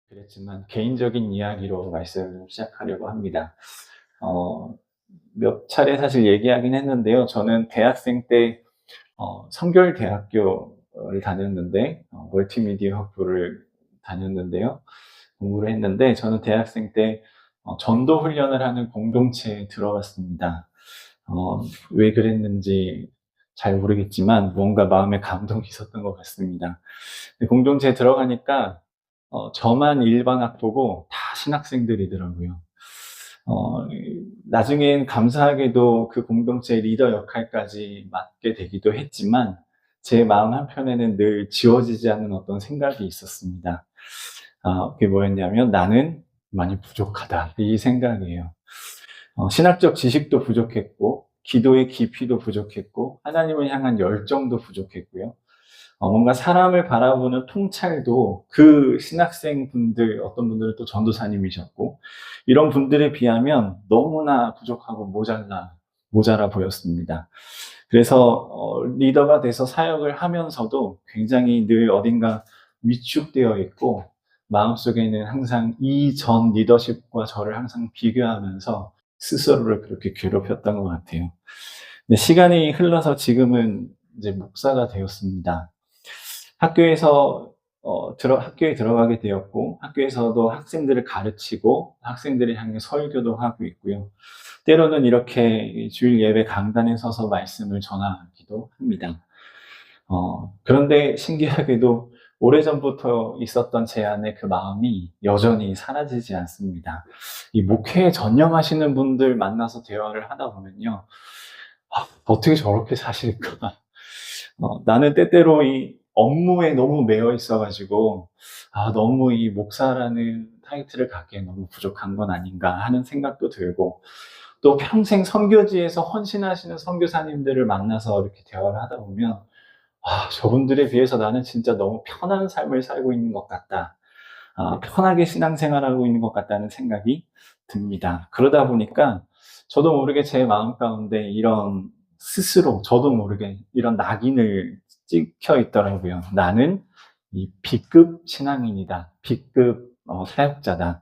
그랬지만 개인적인 이야기로 말씀을 시작하려고 합니다. 어, 몇 차례 사실 얘기하긴 했는데요. 저는 대학생 때 성결대학교를 다녔는데 멀티미디어 학부를 다녔는데요. 공부를 했는데 저는 대학생 때 전도 훈련을 하는 공동체에 들어갔습니다. 왜 그랬는지 잘 모르겠지만 뭔가 마음에 감동이 있었던 것 같습니다. 공동체에 들어가니까 저만 일반 학부고 다 신학생들이더라고요. 나중엔 감사하게도 그 공동체의 리더 역할까지 맡게 되기도 했지만 제 마음 한편에는 늘 지워지지 않는 어떤 생각이 있었습니다. 그게 뭐였냐면 나는 많이 부족하다, 이 생각이에요. 신학적 지식도 부족했고 기도의 깊이도 부족했고 하나님을 향한 열정도 부족했고요. 뭔가 사람을 바라보는 통찰도 그 신학생 분들, 어떤 분들은 또 전도사님이셨고, 이런 분들에 비하면 너무나 부족하고 모자라 보였습니다. 그래서 리더가 돼서 사역을 하면서도 굉장히 늘 어딘가 위축되어 있고, 마음속에는 항상 이전 리더십과 저를 항상 비교하면서 스스로를 그렇게 괴롭혔던 것 같아요. 근데 시간이 흘러서 지금은 이제 목사가 되었습니다. 학교에서 학교에 들어가게 되었고, 학교에서도 학생들을 가르치고 학생들을 향해 설교도 하고 있고요. 때로는 이렇게 주일 예배 강단에 서서 말씀을 전하기도 합니다. 그런데 신기하게도 오래전부터 있었던 제 안에 그 마음이 여전히 사라지지 않습니다. 이 목회에 전념하시는 분들 만나서 대화를 하다 보면요. 어떻게 저렇게 사실까? 나는 때때로 이 업무에 너무 매여 있어가지고, 너무 이 목사라는 타이틀을 갖기에 너무 부족한 건 아닌가 하는 생각도 들고, 또 평생 선교지에서 헌신하시는 선교사님들을 만나서 이렇게 대화를 하다 보면, 저분들에 비해서 나는 진짜 너무 편한 삶을 살고 있는 것 같다. 편하게 신앙생활하고 있는 것 같다는 생각이 듭니다. 그러다 보니까 저도 모르게 제 마음 가운데 이런 스스로 저도 모르게 이런 낙인을 찍혀 있더라고요. 나는 이 B급 신앙인이다. B급 사역자다.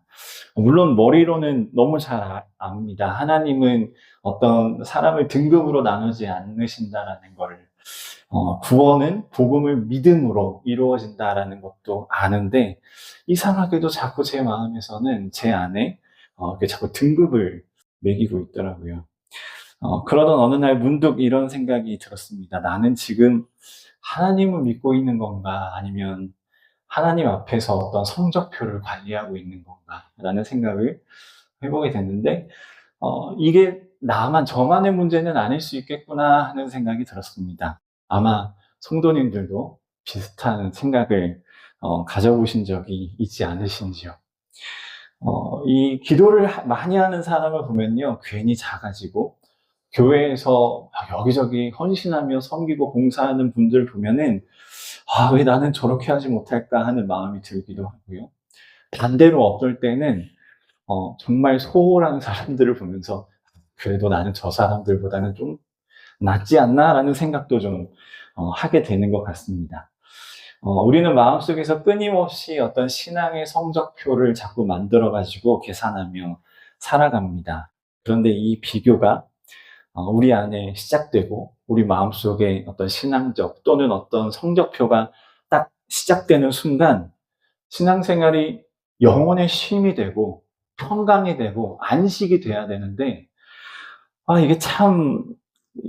물론 머리로는 너무 잘 압니다. 하나님은 어떤 사람을 등급으로 나누지 않으신다라는 것을, 구원은 복음을 믿음으로 이루어진다라는 것도 아는데, 이상하게도 자꾸 제 마음에서는 제 안에 자꾸 등급을 매기고 있더라고요. 그러던 어느 날 문득 이런 생각이 들었습니다. 나는 지금 하나님을 믿고 있는 건가? 아니면 하나님 앞에서 어떤 성적표를 관리하고 있는 건가? 라는 생각을 해보게 됐는데, 이게 저만의 문제는 아닐 수 있겠구나 하는 생각이 들었습니다. 아마 성도님들도 비슷한 생각을 가져보신 적이 있지 않으신지요? 이 기도를 많이 하는 사람을 보면요, 괜히 작아지고, 교회에서 여기저기 헌신하며 섬기고 봉사하는 분들 보면은, 왜 나는 저렇게 하지 못할까 하는 마음이 들기도 하고요. 반대로 어떨 때는, 정말 소홀한 사람들을 보면서, 그래도 나는 저 사람들보다는 좀 낫지 않나라는 생각도 좀 하게 되는 것 같습니다. 우리는 마음속에서 끊임없이 어떤 신앙의 성적표를 자꾸 만들어가지고 계산하며 살아갑니다. 그런데 이 비교가 우리 안에 시작되고 우리 마음속에 어떤 신앙적 또는 어떤 성적표가 딱 시작되는 순간 신앙생활이 영혼의 쉼이 되고 평강이 되고 안식이 돼야 되는데, 이게 참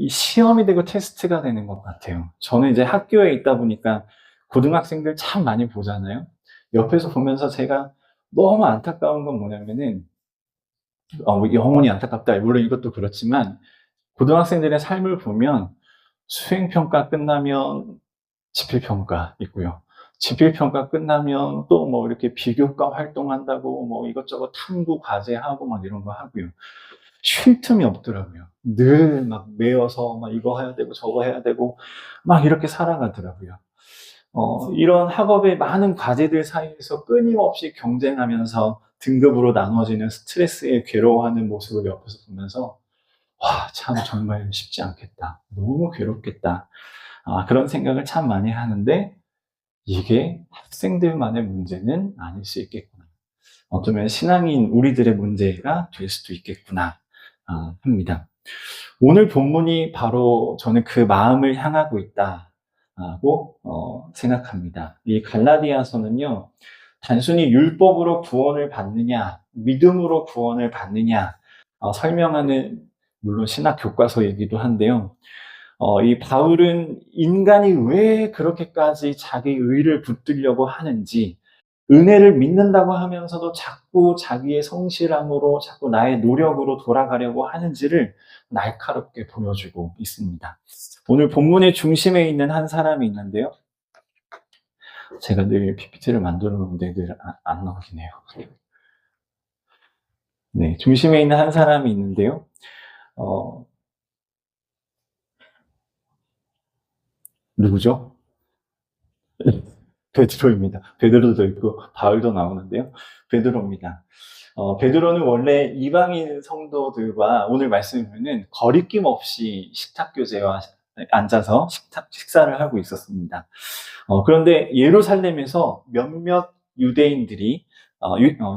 시험이 되고 테스트가 되는 것 같아요. 저는 이제 학교에 있다 보니까 고등학생들 참 많이 보잖아요. 옆에서 보면서 제가 너무 안타까운 건 뭐냐면은, 영혼이 안타깝다. 물론 이것도 그렇지만, 고등학생들의 삶을 보면 수행평가 끝나면 지필평가 있고요. 지필평가 끝나면 또 뭐 이렇게 비교과 활동한다고 뭐 이것저것 탐구 과제하고 막 이런 거 하고요. 쉴 틈이 없더라고요. 늘 막 매여서 막 이거 해야 되고 저거 해야 되고 막 이렇게 살아가더라고요. 이런 학업의 많은 과제들 사이에서 끊임없이 경쟁하면서 등급으로 나눠지는 스트레스에 괴로워하는 모습을 옆에서 보면서, 참 정말 쉽지 않겠다. 너무 괴롭겠다. 그런 생각을 참 많이 하는데, 이게 학생들만의 문제는 아닐 수 있겠구나. 어쩌면 신앙인 우리들의 문제가 될 수도 있겠구나 합니다. 오늘 본문이 바로 저는 그 마음을 향하고 있다고 생각합니다. 이 갈라디아서는요, 단순히 율법으로 구원을 받느냐, 믿음으로 구원을 받느냐 설명하는 물론 신학 교과서이기도 한데요. 이 바울은 인간이 왜 그렇게까지 자기 의를 붙들려고 하는지, 은혜를 믿는다고 하면서도 자꾸 자기의 성실함으로, 자꾸 나의 노력으로 돌아가려고 하는지를 날카롭게 보여주고 있습니다. 오늘 본문의 중심에 있는 한 사람이 있는데요. 제가 늘 PPT를 만들어 놓는데 늘 안 나오긴 해요. 네, 중심에 있는 한 사람이 있는데요. 누구죠? 베드로입니다. 베드로도 있고 바울도 나오는데요. 베드로입니다. 베드로는 원래 이방인 성도들과 오늘 말씀을 보면 거리낌 없이 식탁 교제와 앉아서 식사를 하고 있었습니다. 그런데 예루살렘에서 몇몇 유대인들이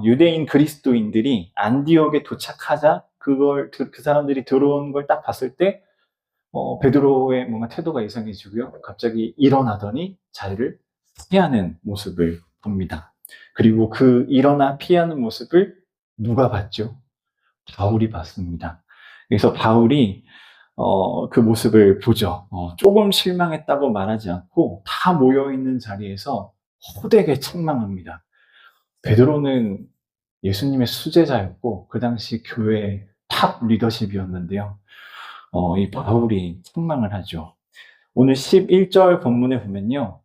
유대인 그리스도인들이 안디옥에 도착하자 그 사람들이 들어온 걸 딱 봤을 때 베드로의 뭔가 태도가 이상해지고요. 갑자기 일어나더니 자리를 피하는 모습을 봅니다. 그리고 그 일어나 피하는 모습을 누가 봤죠? 바울이 봤습니다. 그래서 바울이 그 모습을 보죠. 조금 실망했다고 말하지 않고 다 모여있는 자리에서 호되게 책망합니다. 베드로는 예수님의 수제자였고 그 당시 교회의 탑 리더십이었는데요. 이 바울이 책망을 하죠. 오늘 11절 본문에 보면요.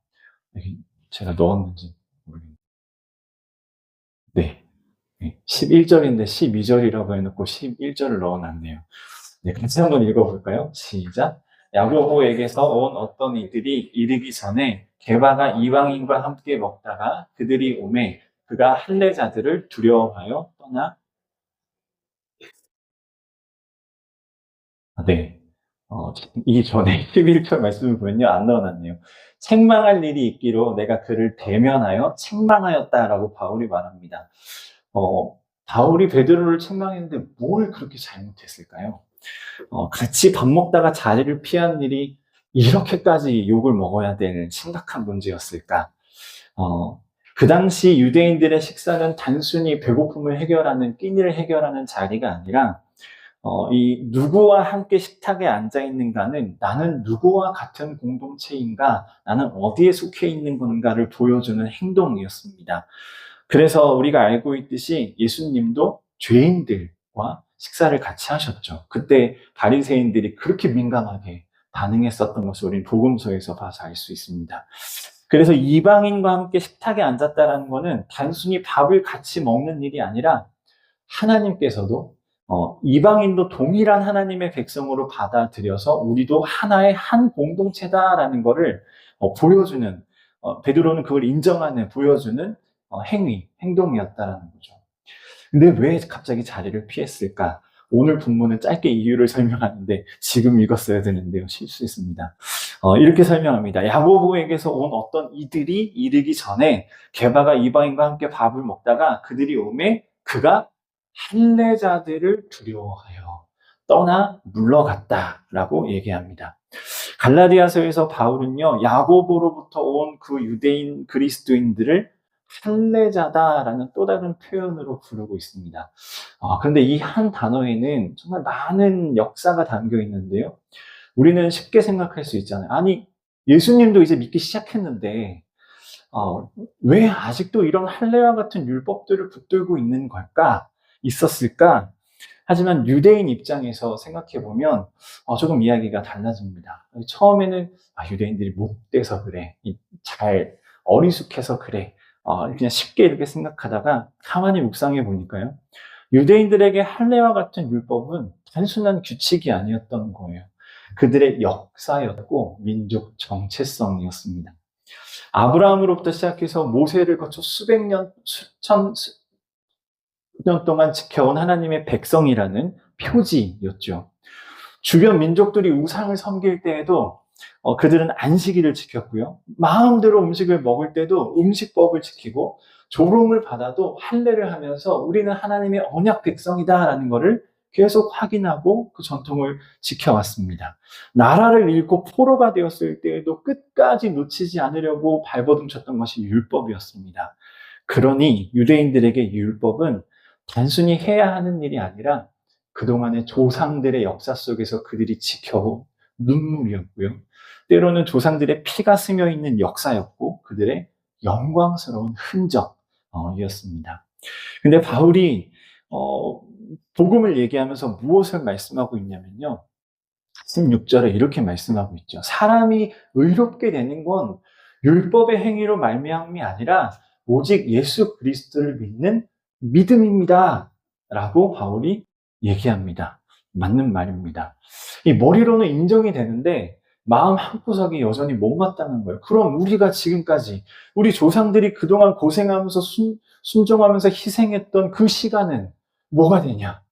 제가 넣었는지 모르겠네요. 네. 11절인데 12절이라고 해놓고 11절을 넣어놨네요. 네, 같이 한번 읽어볼까요? 시작. 야고보에게서 온 어떤 이들이 이르기 전에 게바가 이방인과 함께 먹다가 그들이 오매 그가 할례자들을 두려워하여 떠나. 네. 이 전에 11절 말씀을 보면요. 안 넣어놨네요. 책망할 일이 있기로 내가 그를 대면하여 책망하였다라고 바울이 말합니다. 바울이 베드로를 책망했는데 뭘 그렇게 잘못했을까요? 같이 밥 먹다가 자리를 피한 일이 이렇게까지 욕을 먹어야 되는 심각한 문제였을까? 그 당시 유대인들의 식사는 단순히 배고픔을 해결하는, 끼니를 해결하는 자리가 아니라 이 누구와 함께 식탁에 앉아 있는가는 나는 누구와 같은 공동체인가, 나는 어디에 속해 있는 건가를 보여주는 행동이었습니다. 그래서 우리가 알고 있듯이 예수님도 죄인들과 식사를 같이 하셨죠. 그때 바리새인들이 그렇게 민감하게 반응했었던 것을 우리는 복음서에서 봐서 알 수 있습니다. 그래서 이방인과 함께 식탁에 앉았다는 것은 단순히 밥을 같이 먹는 일이 아니라 하나님께서도 이방인도 동일한 하나님의 백성으로 받아들여서 우리도 하나의 한 공동체다라는 것을 보여주는, 베드로는 그걸 인정하는, 보여주는 행동이었다라는 거죠. 근데 왜 갑자기 자리를 피했을까? 오늘 본문은 짧게 이유를 설명하는데 지금 읽었어야 되는데요. 실수했습니다. 이렇게 설명합니다. 야고보에게서 온 어떤 이들이 이르기 전에 게바가 이방인과 함께 밥을 먹다가 그들이 오매 그가 할례자들을 두려워하여 떠나 물러갔다라고 얘기합니다. 갈라디아서에서 바울은요, 야고보로부터 온 그 유대인 그리스도인들을 할례자다라는 또 다른 표현으로 부르고 있습니다. 그런데 이 한 단어에는 정말 많은 역사가 담겨 있는데요. 우리는 쉽게 생각할 수 있잖아요. 아니, 예수님도 이제 믿기 시작했는데 왜 아직도 이런 할례와 같은 율법들을 붙들고 있는 걸까? 있었을까? 하지만 유대인 입장에서 생각해보면 조금 이야기가 달라집니다. 처음에는 유대인들이 못돼서 그래, 잘 어리숙해서 그래, 그냥 쉽게 이렇게 생각하다가 가만히 묵상해 보니까요, 유대인들에게 할례와 같은 율법은 단순한 규칙이 아니었던 거예요. 그들의 역사였고 민족 정체성이었습니다. 아브라함으로부터 시작해서 모세를 거쳐 수백 년, 수천 년 동안 지켜온 하나님의 백성이라는 표지였죠. 주변 민족들이 우상을 섬길 때에도 그들은 안식일을 지켰고요. 마음대로 음식을 먹을 때도 음식법을 지키고 조롱을 받아도 할례를 하면서 우리는 하나님의 언약 백성이다라는 것을 계속 확인하고 그 전통을 지켜왔습니다. 나라를 잃고 포로가 되었을 때에도 끝까지 놓치지 않으려고 발버둥쳤던 것이 율법이었습니다. 그러니 유대인들에게 율법은 단순히 해야 하는 일이 아니라 그동안의 조상들의 역사 속에서 그들이 지켜온 눈물이었고요. 때로는 조상들의 피가 스며 있는 역사였고 그들의 영광스러운 흔적이었습니다. 근데 바울이 복음을 얘기하면서 무엇을 말씀하고 있냐면요. 16절에 이렇게 말씀하고 있죠. 사람이 의롭게 되는 건 율법의 행위로 말미암이 아니라 오직 예수 그리스도를 믿는 믿음입니다. 라고 바울이 얘기합니다. 맞는 말입니다. 이 머리로는 인정이 되는데 마음 한구석이 여전히 못마땅한 거예요. 그럼 우리가 지금까지 우리 조상들이 그동안 고생하면서 순종하면서 희생했던 그 시간은 뭐가 되냐?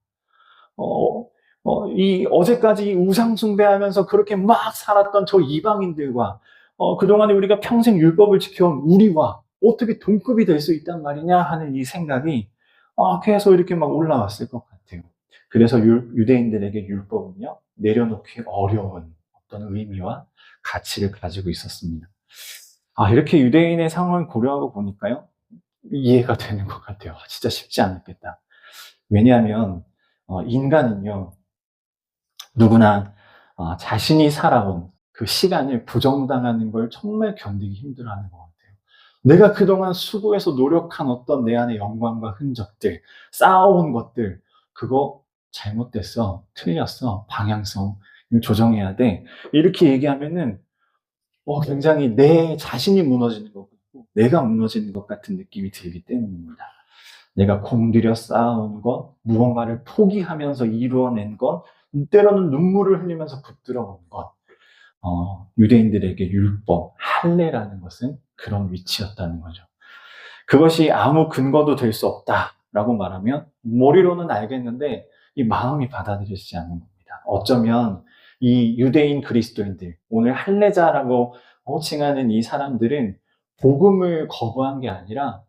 어제까지 우상 숭배하면서 그렇게 막 살았던 저 이방인들과 그동안에 우리가 평생 율법을 지켜온 우리와 어떻게 동급이 될 수 있단 말이냐 하는 이 생각이 계속 이렇게 막 올라왔을 것 같아요. 그래서 유대인들에게 율법은요, 내려놓기 어려운 어떤 의미와 가치를 가지고 있었습니다. 이렇게 유대인의 상황을 고려하고 보니까요, 이해가 되는 것 같아요. 진짜 쉽지 않았겠다. 왜냐하면 인간은요, 누구나 자신이 살아온 그 시간을 부정당하는 걸 정말 견디기 힘들어하는 것 같아요. 내가 그동안 수고해서 노력한 어떤 내 안의 영광과 흔적들, 쌓아온 것들, 그거 잘못됐어, 틀렸어, 방향성 조정해야 돼. 이렇게 얘기하면은 굉장히 내 자신이 무너지는 것 같고 내가 무너지는 것 같은 느낌이 들기 때문입니다. 내가 공들여 쌓아온 것, 무언가를 포기하면서 이루어낸 것, 때로는 눈물을 흘리면서 붙들어온 것, 유대인들에게 율법, 할례라는 것은 그런 위치였다는 거죠. 그것이 아무 근거도 될 수 없다라고 말하면 머리로는 알겠는데 이 마음이 받아들여지지 않는 겁니다. 어쩌면 이 유대인 그리스도인들, 오늘 할례자라고 호칭하는 이 사람들은 복음을 거부한 게 아니라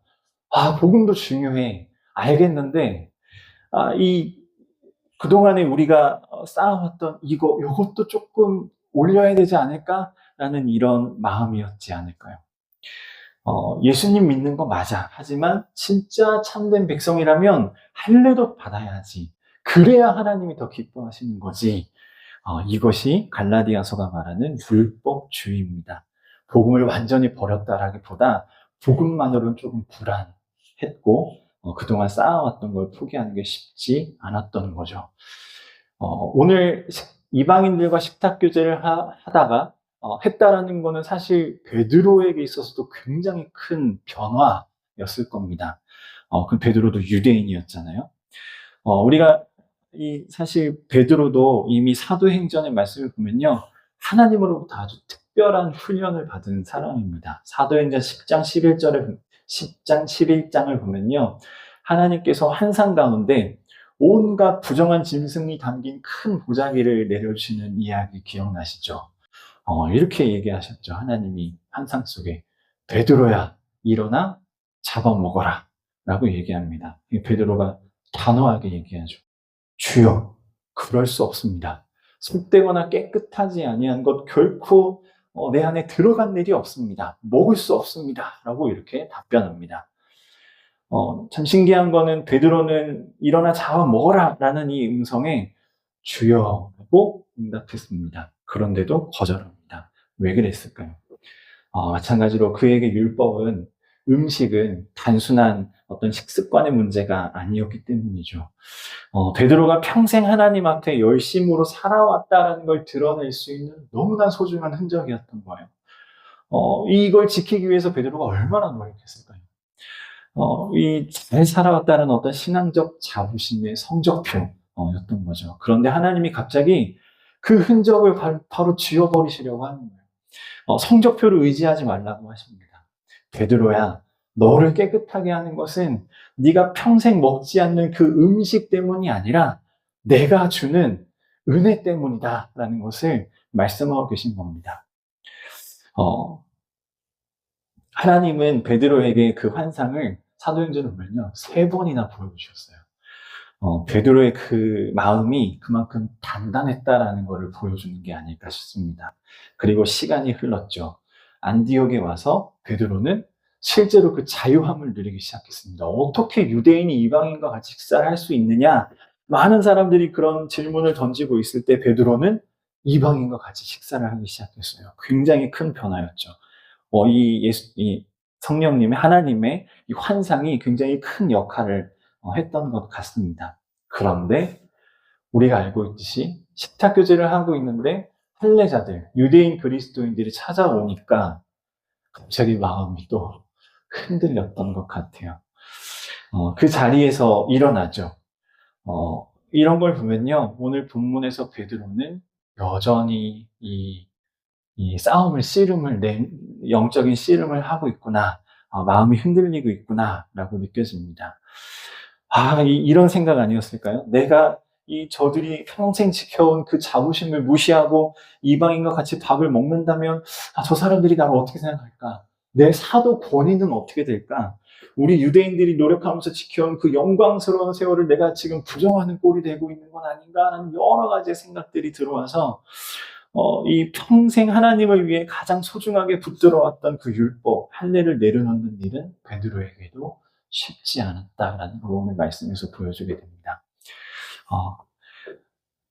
복음도 중요해. 알겠는데, 그동안에 우리가 쌓아왔던 요것도 조금 올려야 되지 않을까라는 이런 마음이었지 않을까요? 예수님 믿는 거 맞아. 하지만 진짜 참된 백성이라면 할례도 받아야지. 그래야 하나님이 더 기뻐하시는 거지. 이것이 갈라디아서가 말하는 율법주의입니다. 복음을 완전히 버렸다라기보다 복음만으로는 조금 불안했고 그동안 쌓아왔던 걸 포기하는 게 쉽지 않았던 거죠. 오늘 이방인들과 식탁교제를 하다가 했다라는 거는 사실 베드로에게 있어서도 굉장히 큰 변화였을 겁니다. 그 베드로도 유대인이었잖아요. 우리가 사실 베드로도 이미 사도행전의 말씀을 보면요. 하나님으로부터 아주 특별한 훈련을 받은 사람입니다. 사도행전 10장 11장을 보면요. 하나님께서 환상 가운데 온갖 부정한 짐승이 담긴 큰 보자기를 내려주시는 이야기 기억나시죠? 이렇게 얘기하셨죠. 하나님이 환상 속에 베드로야 일어나 잡아먹어라 라고 얘기합니다. 베드로가 단호하게 얘기하죠. 주여, 그럴 수 없습니다. 속되거나 깨끗하지 아니한 것 결코 내 안에 들어간 일이 없습니다. 먹을 수 없습니다. 라고 이렇게 답변합니다. 참 신기한 거는 베드로는 일어나 잡아 먹어라 라는 이 음성에 주여 라고 응답했습니다. 그런데도 거절합니다. 왜 그랬을까요? 마찬가지로 그에게 율법은 음식은 단순한 어떤 식습관의 문제가 아니었기 때문이죠. 베드로가 평생 하나님 앞에 열심으로 살아왔다는 걸 드러낼 수 있는 너무나 소중한 흔적이었던 거예요. 이걸 지키기 위해서 베드로가 얼마나 노력했을까요? 잘 살아왔다는 어떤 신앙적 자부심의 성적표였던 거죠. 그런데 하나님이 갑자기 그 흔적을 바로 지워버리시려고 하는 거예요. 성적표를 의지하지 말라고 하십니다. 베드로야, 너를 깨끗하게 하는 것은 네가 평생 먹지 않는 그 음식 때문이 아니라 내가 주는 은혜 때문이다 라는 것을 말씀하고 계신 겁니다. 어, 하나님은 베드로에게 그 환상을 사도행전을 보면요, 3번이나 보여주셨어요. 베드로의 그 마음이 그만큼 단단했다라는 것을 보여주는 게 아닐까 싶습니다. 그리고 시간이 흘렀죠. 안디옥에 와서 베드로는 실제로 그 자유함을 누리기 시작했습니다. 어떻게 유대인이 이방인과 같이 식사를 할 수 있느냐? 많은 사람들이 그런 질문을 던지고 있을 때 베드로는 이방인과 같이 식사를 하기 시작했어요. 굉장히 큰 변화였죠. 이 성령님의, 하나님의 이 환상이 굉장히 큰 역할을 했던 것 같습니다. 그런데 우리가 알고 있듯이 식탁교제를 하고 있는데 할례자들, 유대인 그리스도인들이 찾아오니까 갑자기 마음이 또 흔들렸던 것 같아요. 그 자리에서 일어나죠. 이런 걸 보면요, 오늘 본문에서 베드로는 여전히 이 싸움을, 영적인 씨름을 하고 있구나. 마음이 흔들리고 있구나. 라고 느껴집니다. 이런 생각 아니었을까요? 내가 저들이 평생 지켜온 그 자부심을 무시하고 이방인과 같이 밥을 먹는다면, 저 사람들이 나를 어떻게 생각할까? 내 사도 권위는 어떻게 될까? 우리 유대인들이 노력하면서 지켜온 그 영광스러운 세월을 내가 지금 부정하는 꼴이 되고 있는 건 아닌가? 하는 여러 가지의 생각들이 들어와서, 이 평생 하나님을 위해 가장 소중하게 붙들어왔던 그 율법, 할례를 내려놓는 일은 베드로에게도 쉽지 않았다라는 걸 오늘 말씀에서 보여주게 됩니다.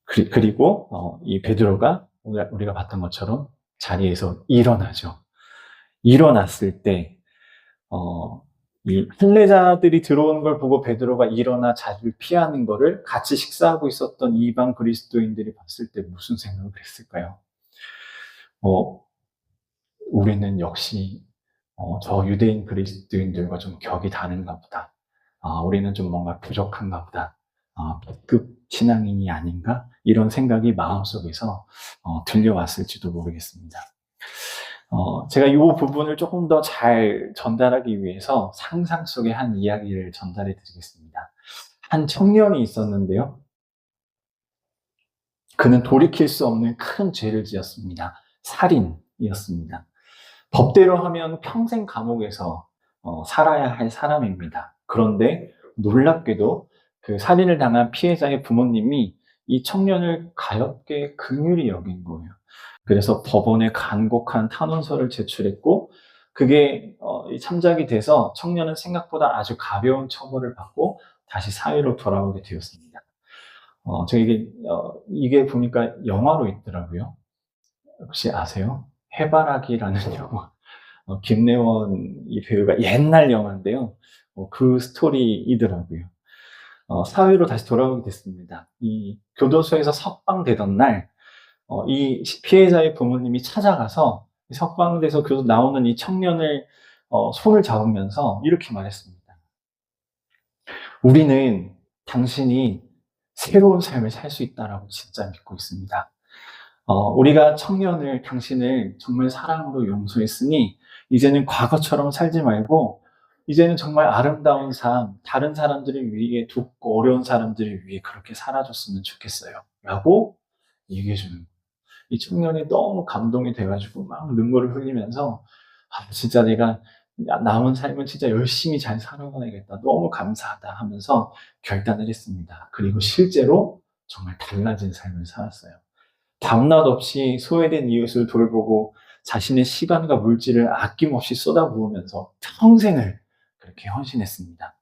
그리고 이 베드로가 오늘 우리가 봤던 것처럼 자리에서 일어나죠. 일어났을 때 이 할례자들이 들어오는 걸 보고 베드로가 일어나 자리를 피하는 거를 같이 식사하고 있었던 이방 그리스도인들이 봤을 때 무슨 생각을 했을까요? 우리는 역시 저 유대인 그리스도인들과 좀 격이 다른가 보다. 우리는 좀 뭔가 부족한가 보다. B급 신앙인이 아닌가? 이런 생각이 마음속에서 들려왔을지도 모르겠습니다. 제가 이 부분을 조금 더 잘 전달하기 위해서 상상 속의 한 이야기를 전달해 드리겠습니다. 한 청년이 있었는데요. 그는 돌이킬 수 없는 큰 죄를 지었습니다. 살인이었습니다. 법대로 하면 평생 감옥에서 살아야 할 사람입니다. 그런데 놀랍게도 그 살인을 당한 피해자의 부모님이 이 청년을 가엾게 긍휼히 여긴 거예요. 그래서 법원에 간곡한 탄원서를 제출했고 그게 참작이 돼서 청년은 생각보다 아주 가벼운 처벌을 받고 다시 사회로 돌아오게 되었습니다. 이게 보니까 영화로 있더라고요. 혹시 아세요? 해바라기라는 영화. 김래원 이 배우가 옛날 영화인데요. 그 스토리이더라고요. 사회로 다시 돌아오게 됐습니다. 이 교도소에서 석방되던 날, 이 피해자의 부모님이 찾아가서 석방돼서 나오는 이 청년을 손을 잡으면서 이렇게 말했습니다. 우리는 당신이 새로운 삶을 살 수 있다라고 진짜 믿고 있습니다. 우리가 당신을 정말 사랑으로 용서했으니 이제는 과거처럼 살지 말고 이제는 정말 아름다운 삶, 다른 사람들을 위해, 돕고 어려운 사람들을 위해 그렇게 살아줬으면 좋겠어요. 라고 얘기해 주는 거예요. 이 청년이 너무 감동이 돼가지고 막 눈물을 흘리면서 진짜 내가 남은 삶은 진짜 열심히 잘 살아가야겠다. 너무 감사하다 하면서 결단을 했습니다. 그리고 실제로 정말 달라진 삶을 살았어요. 밤낮 없이 소외된 이웃을 돌보고 자신의 시간과 물질을 아낌없이 쏟아부으면서 평생을 그렇게 헌신했습니다.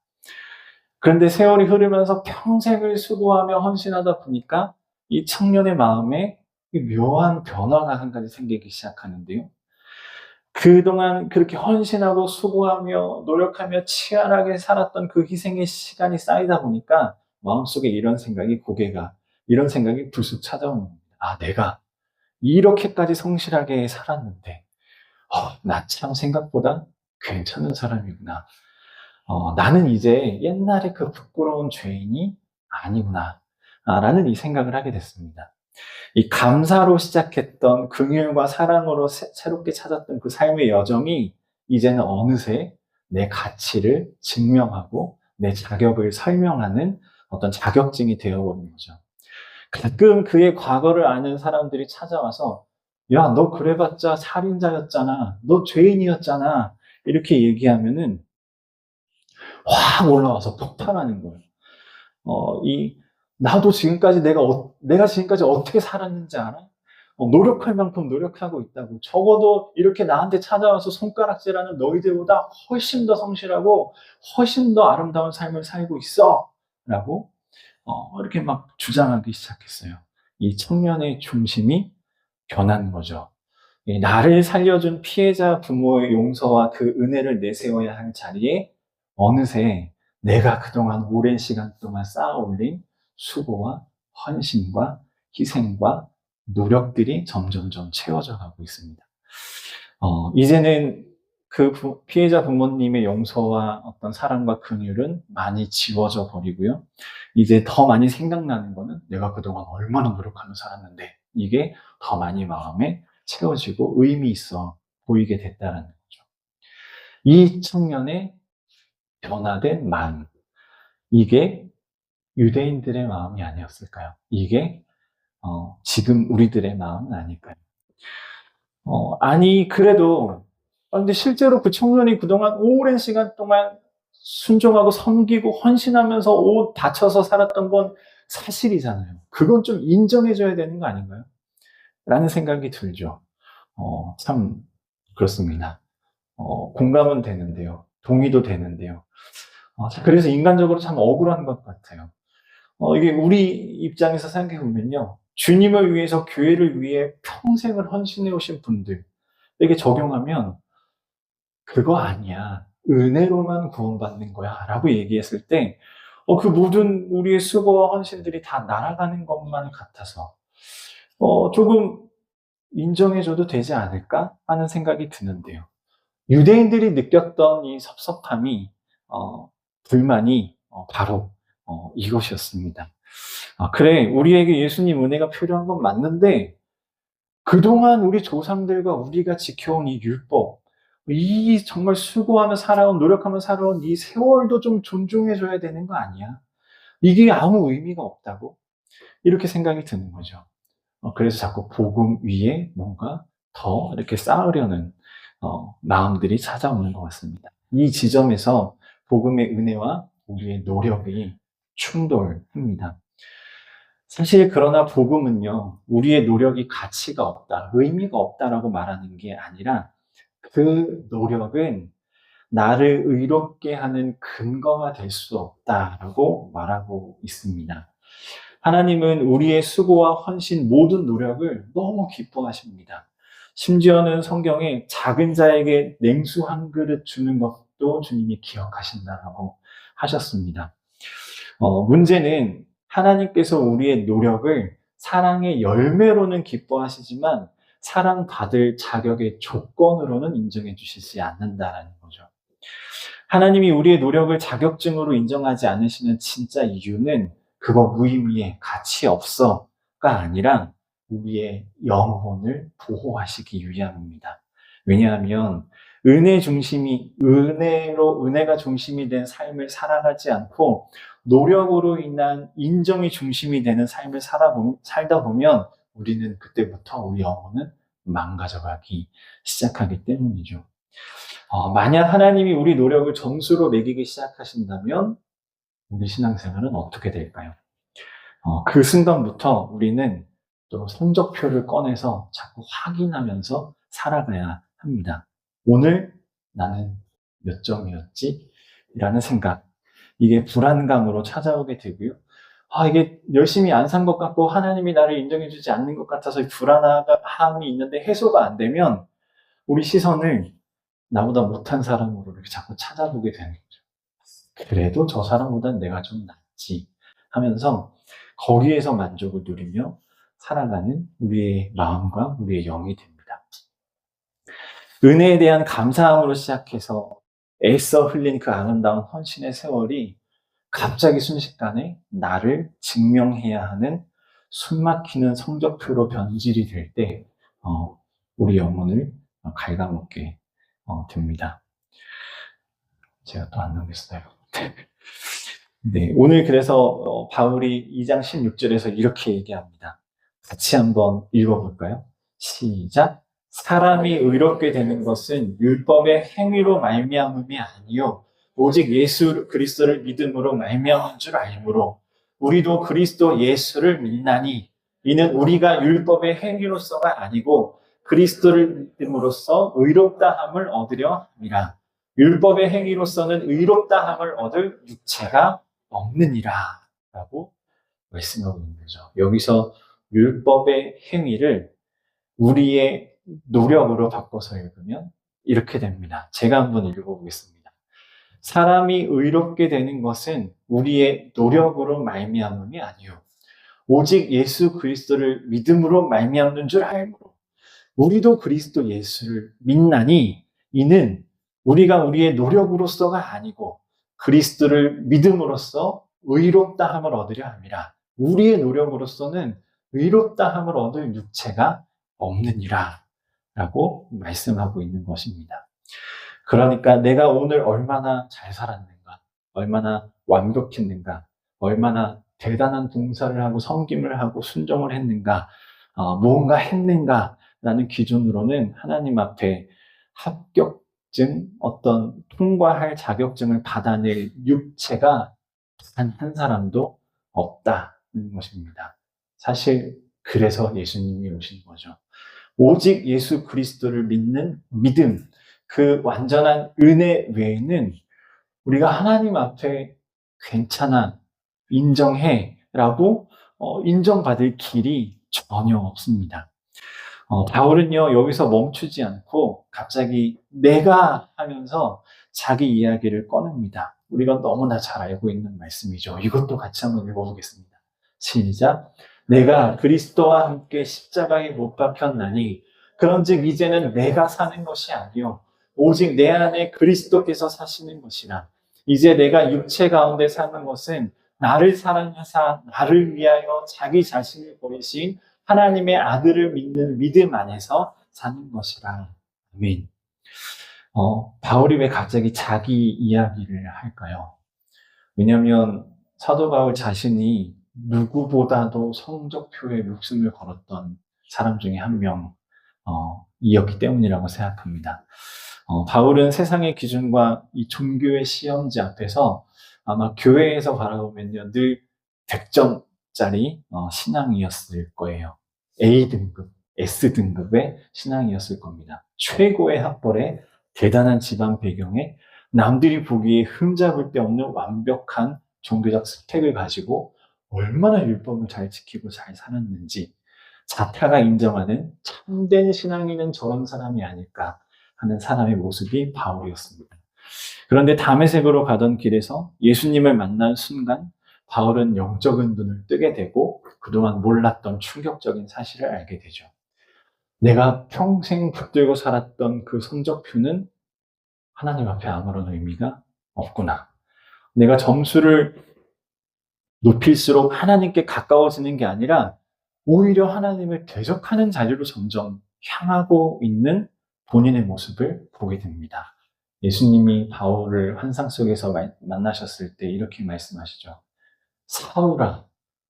그런데 세월이 흐르면서 평생을 수고하며 헌신하다 보니까 이 청년의 마음에 묘한 변화가 한 가지 생기기 시작하는데요. 그동안 그렇게 헌신하고 수고하며 노력하며 치열하게 살았던 그 희생의 시간이 쌓이다 보니까 마음속에 이런 생각이 불쑥 찾아오는 겁니다. 내가 이렇게까지 성실하게 살았는데 나 참 생각보다 괜찮은 사람이구나. 나는 이제 옛날에 그 부끄러운 죄인이 아니구나. 라는 이 생각을 하게 됐습니다. 이 감사로 시작했던 긍휼과 사랑으로 새롭게 찾았던 그 삶의 여정이 이제는 어느새 내 가치를 증명하고 내 자격을 설명하는 어떤 자격증이 되어버린 거죠. 가끔 그의 과거를 아는 사람들이 찾아와서 야, 너 그래봤자 살인자였잖아. 너 죄인이었잖아. 이렇게 얘기하면은 확 올라와서 폭발하는 거예요. 나도 지금까지 내가 지금까지 어떻게 살았는지 알아? 노력할 만큼 노력하고 있다고. 적어도 이렇게 나한테 찾아와서 손가락질하는 너희들보다 훨씬 더 성실하고 훨씬 더 아름다운 삶을 살고 있어. 라고, 이렇게 막 주장하기 시작했어요. 이 청년의 중심이 변한 거죠. 나를 살려준 피해자 부모의 용서와 그 은혜를 내세워야 할 자리에 어느새 내가 그동안 오랜 시간 동안 쌓아 올린 수고와 헌신과 희생과 노력들이 점점점 채워져 가고 있습니다. 이제는 그 피해자 부모님의 용서와 어떤 사랑과 긍휼은 많이 지워져 버리고요. 이제 더 많이 생각나는 거는 내가 그동안 얼마나 노력하며 살았는데 이게 더 많이 마음에 채워지고 의미 있어 보이게 됐다는 거죠. 이 청년의 변화된 마음, 이게 유대인들의 마음이 아니었을까요? 이게 지금 우리들의 마음은 아닐까요? 아니 그래도 근데 실제로 그 청년이 그동안 오랜 시간 동안 순종하고 섬기고 헌신하면서 옷 다쳐서 살았던 건 사실이잖아요. 그건 좀 인정해줘야 되는 거 아닌가요? 라는 생각이 들죠. 참 그렇습니다. 공감은 되는데요. 동의도 되는데요. 그래서 인간적으로 참 억울한 것 같아요. 이게 우리 입장에서 생각해 보면요. 주님을 위해서 교회를 위해 평생을 헌신해 오신 분들에게 적용하면 그거 아니야. 은혜로만 구원받는 거야. 라고 얘기했을 때, 그 모든 우리의 수고와 헌신들이 다 날아가는 것만 같아서, 조금 인정해줘도 되지 않을까 하는 생각이 드는데요. 유대인들이 느꼈던 이 섭섭함이, 불만이, 바로, 이것이었습니다. 그래, 우리에게 예수님 은혜가 필요한 건 맞는데, 그동안 우리 조상들과 우리가 지켜온 이 율법, 이 정말 수고하며 살아온, 노력하며 살아온 이 세월도 좀 존중해줘야 되는 거 아니야? 이게 아무 의미가 없다고? 이렇게 생각이 드는 거죠. 그래서 자꾸 복음 위에 뭔가 더 이렇게 쌓으려는 마음들이 찾아오는 것 같습니다. 이 지점에서 복음의 은혜와 우리의 노력이 충돌합니다. 사실 그러나 복음은요, 우리의 노력이 가치가 없다, 의미가 없다라고 말하는 게 아니라 그 노력은 나를 의롭게 하는 근거가 될 수 없다라고 말하고 있습니다. 하나님은 우리의 수고와 헌신 모든 노력을 너무 기뻐하십니다. 심지어는 성경에 작은 자에게 냉수 한 그릇 주는 것도 주님이 기억하신다라고 하셨습니다. 문제는 하나님께서 우리의 노력을 사랑의 열매로는 기뻐하시지만 사랑받을 자격의 조건으로는 인정해 주시지 않는다라는 거죠. 하나님이 우리의 노력을 자격증으로 인정하지 않으시는 진짜 이유는 그거 무의미해, 가치 없어가 아니라 우리의 영혼을 보호하시기 위함입니다. 왜냐하면 은혜가 중심이 된 삶을 살아가지 않고 노력으로 인한 인정이 중심이 되는 삶을 살다 보면 우리는 그때부터 우리 영혼은 망가져가기 시작하기 때문이죠. 만약 하나님이 우리 노력을 점수로 매기기 시작하신다면 우리 신앙생활은 어떻게 될까요? 그 순간부터 우리는 또 성적표를 꺼내서 자꾸 확인하면서 살아가야 합니다. 오늘 나는 몇 점이었지? 라는 생각. 이게 불안감으로 찾아오게 되고요. 이게 열심히 안 산 것 같고 하나님이 나를 인정해주지 않는 것 같아서 불안함이 있는데 해소가 안 되면 우리 시선을 나보다 못한 사람으로 이렇게 자꾸 찾아보게 되는 거죠. 그래도 저 사람보다는 내가 좀 낫지 하면서 거기에서 만족을 누리며 살아가는 우리의 마음과 우리의 영이 됩니다. 은혜에 대한 감사함으로 시작해서 애써 흘린 그 아름다운 헌신의 세월이 갑자기 순식간에 나를 증명해야 하는 숨막히는 성적표로 변질이 될 때, 우리 영혼을 갉아먹게 됩니다. 제가 또 안 넘겼어요. 네, 오늘 그래서 바울이 2장 16절에서 이렇게 얘기합니다. 같이 한번 읽어볼까요? 시작. 사람이 의롭게 되는 것은 율법의 행위로 말미암음이 아니요 오직 예수 그리스도를 믿음으로 말미암은 줄 알므로 우리도 그리스도 예수를 믿나니 이는 우리가 율법의 행위로서가 아니고 그리스도를 믿음으로써 의롭다함을 얻으려 함이라. 율법의 행위로서는 의롭다함을 얻을 육체가 없느니라 라고 말씀하고 있는 거죠. 여기서 율법의 행위를 우리의 노력으로 바꿔서 읽으면 이렇게 됩니다. 제가 한번 읽어보겠습니다. 사람이 의롭게 되는 것은 우리의 노력으로 말미암음이 아니요 오직 예수 그리스도를 믿음으로 말미암는 줄 알므로 우리도 그리스도 예수를 믿나니 이는 우리가 우리의 노력으로서가 아니고 그리스도를 믿음으로써 의롭다함을 얻으려 함이라. 우리의 노력으로서는 의롭다함을 얻을 육체가 없느니라 라고 말씀하고 있는 것입니다. 그러니까 내가 오늘 얼마나 잘 살았는가, 얼마나 완벽했는가, 얼마나 대단한 봉사를 하고 섬김을 하고 순종을 했는가, 무언가 했는가 라는 기준으로는 하나님 앞에 합격증, 어떤 통과할 자격증을 받아낼 육체가 단 한 사람도 없다는 것입니다. 사실 그래서 예수님이 오신 거죠. 오직 예수 그리스도를 믿는 믿음, 그 완전한 은혜 외에는 우리가 하나님 앞에 괜찮아, 인정해 라고 인정받을 길이 전혀 없습니다. 바울은요, 여기서 멈추지 않고 갑자기 내가 하면서 자기 이야기를 꺼냅니다. 우리가 너무나 잘 알고 있는 말씀이죠. 이것도 같이 한번 읽어보겠습니다. 시작. 내가 그리스도와 함께 십자가에 못 박혔나니 그런즉 이제는 내가 사는 것이 아니요 오직 내 안에 그리스도께서 사시는 것이라. 이제 내가 육체 가운데 사는 것은 나를 사랑하사 나를 위하여 자기 자신을 버리신 하나님의 아들을 믿는 믿음 안에서 사는 것이라. 아멘. 바울이 왜 갑자기 자기 이야기를 할까요? 왜냐하면 사도 바울 자신이 누구보다도 성적표에 목숨을 걸었던 사람 중에 한 명이었기 때문이라고 생각합니다. 바울은 세상의 기준과 이 종교의 시험지 앞에서 아마 교회에서 바라보면요, 늘 100점짜리 신앙이었을 거예요. A등급, S등급의 신앙이었을 겁니다. 최고의 학벌에 대단한 집안 배경에 남들이 보기에 흠잡을 데 없는 완벽한 종교적 스펙을 가지고 얼마나 율법을 잘 지키고 잘 살았는지 자타가 인정하는 참된 신앙인은 저런 사람이 아닐까 하는 사람의 모습이 바울이었습니다. 그런데 다메섹으로 가던 길에서 예수님을 만난 순간 바울은 영적인 눈을 뜨게 되고 그동안 몰랐던 충격적인 사실을 알게 되죠. 내가 평생 붙들고 살았던 그 성적표는 하나님 앞에 아무런 의미가 없구나. 내가 점수를 높일수록 하나님께 가까워지는 게 아니라 오히려 하나님을 대적하는 자리로 점점 향하고 있는 본인의 모습을 보게 됩니다. 예수님이 바울을 환상 속에서 만나셨을 때 이렇게 말씀하시죠. 사울아,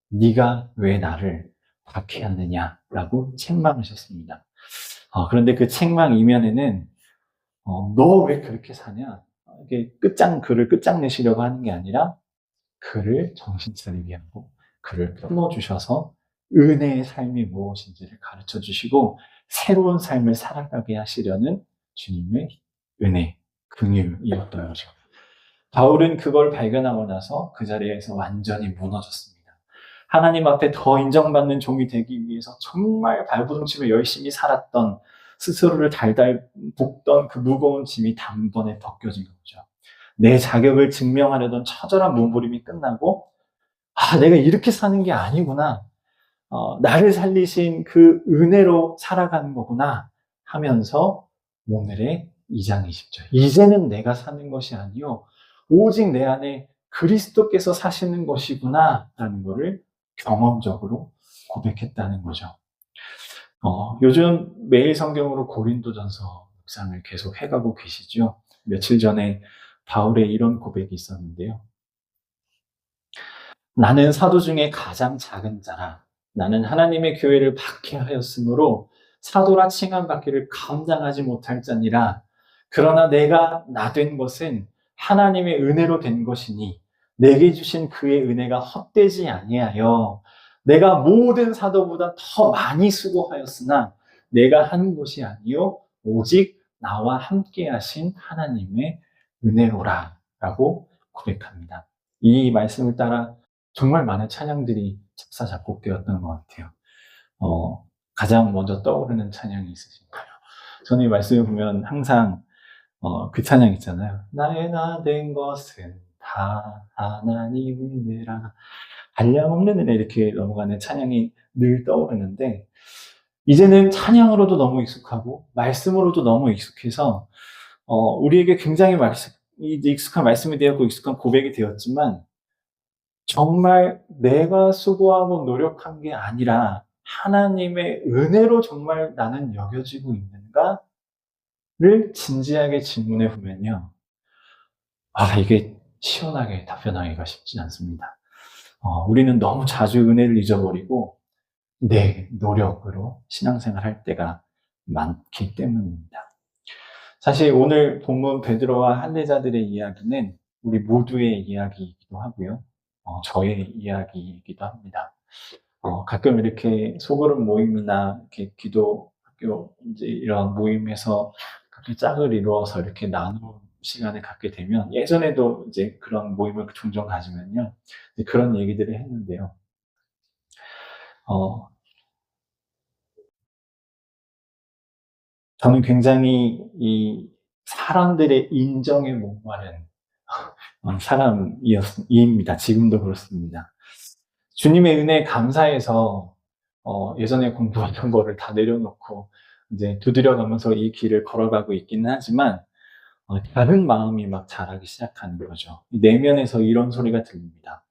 네가 왜 나를 박해하느냐라고 책망하셨습니다. 그런데 그 책망 이면에는 너 왜 그렇게 사냐? 이게 글을 끝장내시려고 하는 게 아니라 그를 정신 차리게 하고 그를 품어주셔서 은혜의 삶이 무엇인지를 가르쳐 주시고 새로운 삶을 살아가게 하시려는 주님의 은혜, 긍휼이었던 거죠. 바울은 그걸 발견하고 나서 그 자리에서 완전히 무너졌습니다. 하나님 앞에 더 인정받는 종이 되기 위해서 정말 발버둥치며 열심히 살았던 스스로를 달달 볶던 그 무거운 짐이 단번에 벗겨진 거죠. 내 자격을 증명하려던 처절한 몸부림이 끝나고 내가 이렇게 사는 게 아니구나. 나를 살리신 그 은혜로 살아가는 거구나 하면서 오늘의 2장 20절. 이제는 내가 사는 것이 아니요 오직 내 안에 그리스도께서 사시는 것이구나 라는 것을 경험적으로 고백했다는 거죠. 요즘 매일 성경으로 고린도전서 묵상을 계속 해가고 계시죠. 며칠 전에 바울의 이런 고백이 있었는데요. 나는 사도 중에 가장 작은 자라. 나는 하나님의 교회를 박해하였으므로 사도라 칭함받기를 감당하지 못할지니라. 그러나 내가 나 된 것은 하나님의 은혜로 된 것이니 내게 주신 그의 은혜가 헛되지 아니하여 내가 모든 사도보다 더 많이 수고하였으나 내가 한 것이 아니요 오직 나와 함께 하신 하나님의 은혜로라 라고 고백합니다. 이 말씀을 따라 정말 많은 찬양들이 작사 작곡되었던 것 같아요. 가장 먼저 떠오르는 찬양이 있으신가요? 저는 이 말씀을 보면 항상 그 찬양 있잖아요. 나의 나 된 것은 다 하나님 은혜라. 한량없는 은혜 이렇게 넘어가는 찬양이 늘 떠오르는데 이제는 찬양으로도 너무 익숙하고 말씀으로도 너무 익숙해서 우리에게 굉장히 이제 익숙한 말씀이 되었고 익숙한 고백이 되었지만 정말 내가 수고하고 노력한 게 아니라 하나님의 은혜로 정말 나는 여겨지고 있는가를 진지하게 질문해 보면요. 이게 시원하게 답변하기가 쉽지 않습니다. 우리는 너무 자주 은혜를 잊어버리고 내 노력으로 신앙생활 할 때가 많기 때문입니다. 사실 오늘 본문 베드로와 할례자들의 이야기는 우리 모두의 이야기이기도 하고요. 저의 이야기이기도 합니다. 가끔 이렇게 소그룹 모임이나 이렇게 기도학교 이제 이런 모임에서 각기 짝을 이루어서 이렇게 나누는 시간을 갖게 되면 예전에도 이제 그런 모임을 종종 가지면요. 그런 얘기들을 했는데요. 저는 굉장히 이 사람들의 인정에 목마른 사람이입니다. 지금도 그렇습니다. 주님의 은혜에 감사해서 예전에 공부했던 거를 다 내려놓고 이제 두드려가면서 이 길을 걸어가고 있기는 하지만 다른 마음이 막 자라기 시작하는 거죠. 내면에서 이런 소리가 들립니다.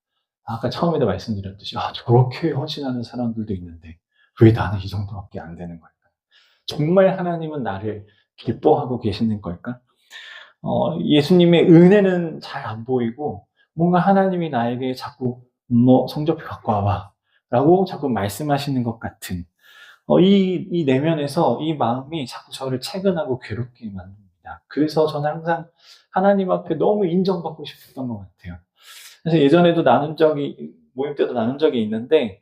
아까 처음에도 말씀드렸듯이 저렇게 헌신하는 사람들도 있는데 왜 나는 이 정도밖에 안 되는 걸까? 정말 하나님은 나를 기뻐하고 계시는 걸까? 예수님의 은혜는 잘 안 보이고 뭔가 하나님이 나에게 자꾸 너 성적표 갖고 와봐 라고 자꾸 말씀하시는 것 같은 이 내면에서 이 마음이 자꾸 저를 채근하고 괴롭게 만듭니다. 그래서 저는 항상 하나님 앞에 너무 인정받고 싶었던 것 같아요. 그래서 예전에도 모임 때도 나눈 적이 있는데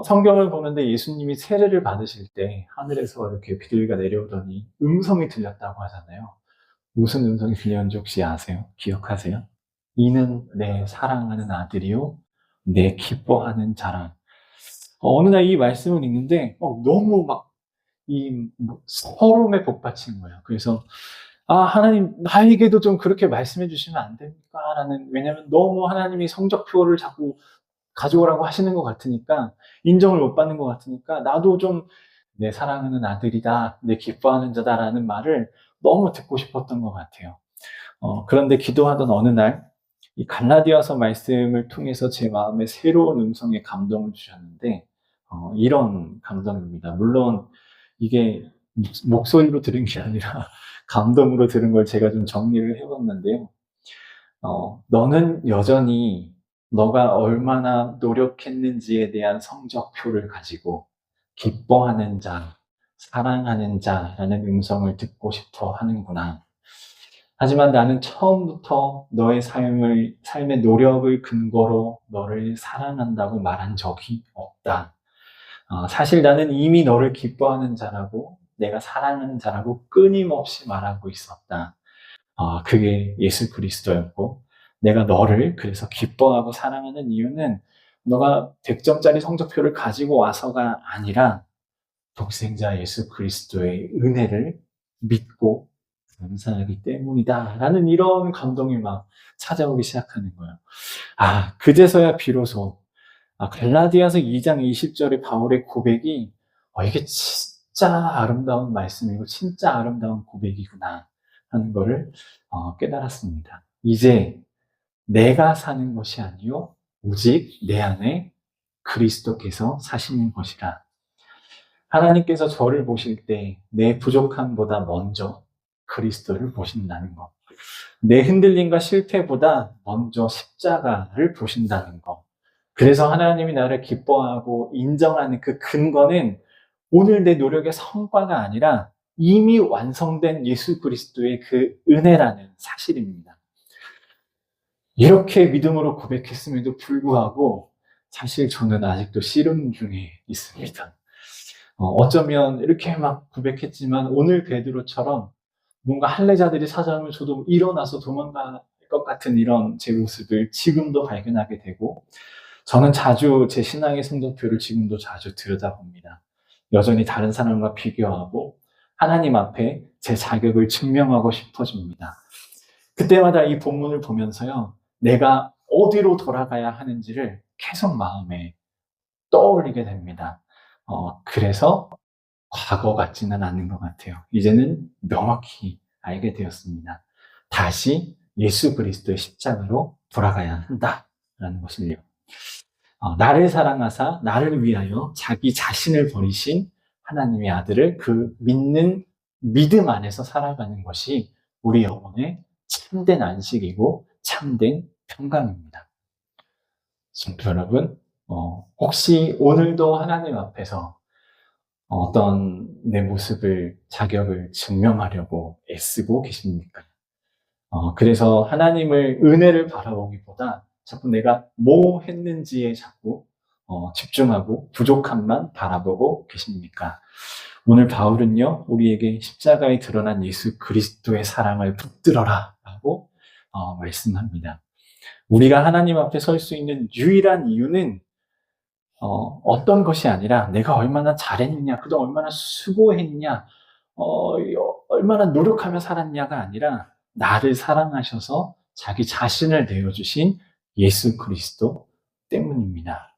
성경을 보는데 예수님이 세례를 받으실 때 하늘에서 이렇게 비둘기가 내려오더니 음성이 들렸다고 하잖아요. 무슨 음성이 들렸는지 혹시 아세요? 기억하세요? 이는 내 사랑하는 아들이요 내 기뻐하는 자라. 어느 날 이 말씀을 읽는데 너무 막 서름에 복받친 거예요. 그래서 하나님 나에게도 좀 그렇게 말씀해 주시면 안 됩니까? 왜냐면 너무 하나님이 성적표를 자꾸 가져오라고 하시는 것 같으니까 인정을 못 받는 것 같으니까 나도 좀 내 사랑하는 아들이다, 내 기뻐하는 자다라는 말을 너무 듣고 싶었던 것 같아요. 그런데 기도하던 어느 날 이 갈라디아서 말씀을 통해서 제 마음에 새로운 음성에 감동을 주셨는데 이런 감동입니다. 물론 이게 목소리로 들은 게 아니라 감동으로 들은 걸 제가 좀 정리를 해봤는데요. 너는 여전히 너가 얼마나 노력했는지에 대한 성적표를 가지고 기뻐하는 자, 사랑하는 자라는 음성을 듣고 싶어 하는구나. 하지만 나는 처음부터 너의 삶의 노력을 근거로 너를 사랑한다고 말한 적이 없다. 사실 나는 이미 너를 기뻐하는 자라고 내가 사랑하는 자라고 끊임없이 말하고 있었다. 그게 예수 그리스도였고 내가 너를 그래서 기뻐하고 사랑하는 이유는 너가 100점짜리 성적표를 가지고 와서가 아니라 독생자 예수 그리스도의 은혜를 믿고 감사하기 때문이다 라는 이런 감동이 막 찾아오기 시작하는 거예요. 그제서야 비로소 갈라디아서 2장 20절의 바울의 고백이 이게 진짜 아름다운 말씀이고 진짜 아름다운 고백이구나 하는 거를 깨달았습니다. 이제 내가 사는 것이 아니요 오직 내 안에 그리스도께서 사시는 것이라. 하나님께서 저를 보실 때 내 부족함보다 먼저 그리스도를 보신다는 것, 내 흔들림과 실패보다 먼저 십자가를 보신다는 것. 그래서 하나님이 나를 기뻐하고 인정하는 그 근거는 오늘 내 노력의 성과가 아니라 이미 완성된 예수 그리스도의 그 은혜라는 사실입니다. 이렇게 믿음으로 고백했음에도 불구하고 사실 저는 아직도 씨름 중에 있습니다. 어쩌면 이렇게 막 고백했지만 오늘 베드로처럼 뭔가 할례자들이 찾아오면 저도 일어나서 도망갈 것 같은 이런 제 모습을 지금도 발견하게 되고, 저는 자주 제 신앙의 성적표를 지금도 자주 들여다봅니다. 여전히 다른 사람과 비교하고 하나님 앞에 제 자격을 증명하고 싶어집니다. 그때마다 이 본문을 보면서요, 내가 어디로 돌아가야 하는지를 계속 마음에 떠올리게 됩니다. 그래서 과거 같지는 않은 것 같아요. 이제는 명확히 알게 되었습니다. 다시 예수 그리스도의 십자가로 돌아가야 한다라는 것을요. 나를 사랑하사 나를 위하여 자기 자신을 버리신 하나님의 아들을 그 믿는 믿음 안에서 살아가는 것이 우리 영혼의 참된 안식이고 참된 평강입니다. 성도 여러분, 혹시 오늘도 하나님 앞에서 어떤 내 모습을, 자격을 증명하려고 애쓰고 계십니까? 그래서 하나님을 은혜를 바라보기보다 자꾸 내가 뭐 했는지에 자꾸 집중하고 부족함만 바라보고 계십니까? 오늘 바울은요, 우리에게 십자가에 드러난 예수 그리스도의 사랑을 붙들어라 라고 말씀합니다. 우리가 하나님 앞에 설 수 있는 유일한 이유는 어떤 것이 아니라 내가 얼마나 잘했느냐, 그동안 얼마나 수고했냐, 얼마나 노력하며 살았냐가 아니라 나를 사랑하셔서 자기 자신을 내어주신 예수 그리스도 때문입니다.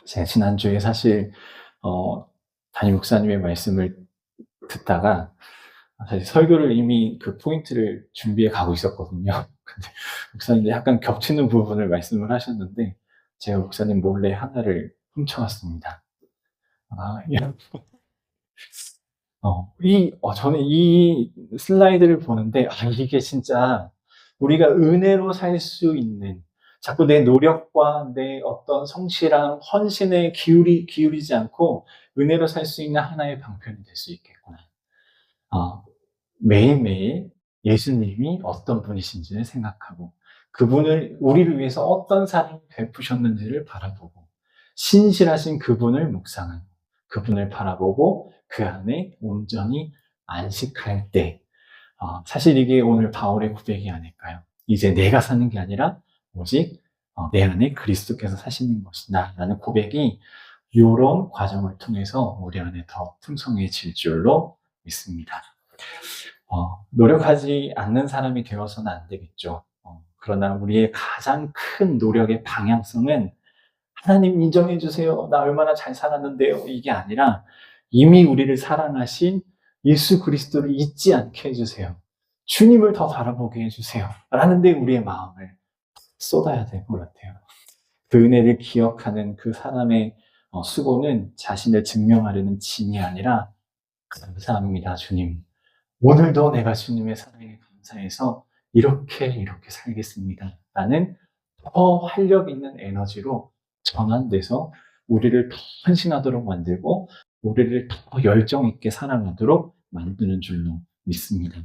제가 지난주에 사실 담임 목사님의 말씀을 듣다가 사실 설교를 이미 그 포인트를 준비해 가고 있었거든요. 근데 목사님이 약간 겹치는 부분을 말씀을 하셨는데 제가 목사님 몰래 하나를 훔쳐왔습니다. 저는 이 슬라이드를 보는데, 이게 진짜 우리가 은혜로 살 수 있는, 자꾸 내 노력과 내 어떤 성실함, 헌신에 기울이지 않고 은혜로 살 수 있는 하나의 방편이 될 수 있겠구나. 매일매일 예수님이 어떤 분이신지를 생각하고, 그분을 우리를 위해서 어떤 사랑을 베푸셨는지를 바라보고, 신실하신 그분을 묵상하고, 그분을 바라보고 그 안에 온전히 안식할 때, 사실 이게 오늘 바울의 고백이 아닐까요? 이제 내가 사는 게 아니라 오직 내 안에 그리스도께서 사시는 것이다 라는 고백이 이런 과정을 통해서 우리 안에 더 풍성해질 줄로 믿습니다. 노력하지 않는 사람이 되어서는 안 되겠죠. 그러나 우리의 가장 큰 노력의 방향성은 하나님 인정해 주세요. 나 얼마나 잘 살았는데요. 이게 아니라 이미 우리를 사랑하신 예수 그리스도를 잊지 않게 해주세요. 주님을 더 바라보게 해주세요. 라는 데 우리의 마음을 쏟아야 될 것 같아요. 그 은혜를 기억하는 그 사람의 수고는 자신을 증명하려는 짐이 아니라 감사합니다, 주님. 오늘도 내가 주님의 사랑에 감사해서 이렇게 살겠습니다. 라는 더 활력 있는 에너지로 전환돼서 우리를 더 헌신하도록 만들고 우리를 더 열정 있게 살아가도록 만드는 줄로 믿습니다.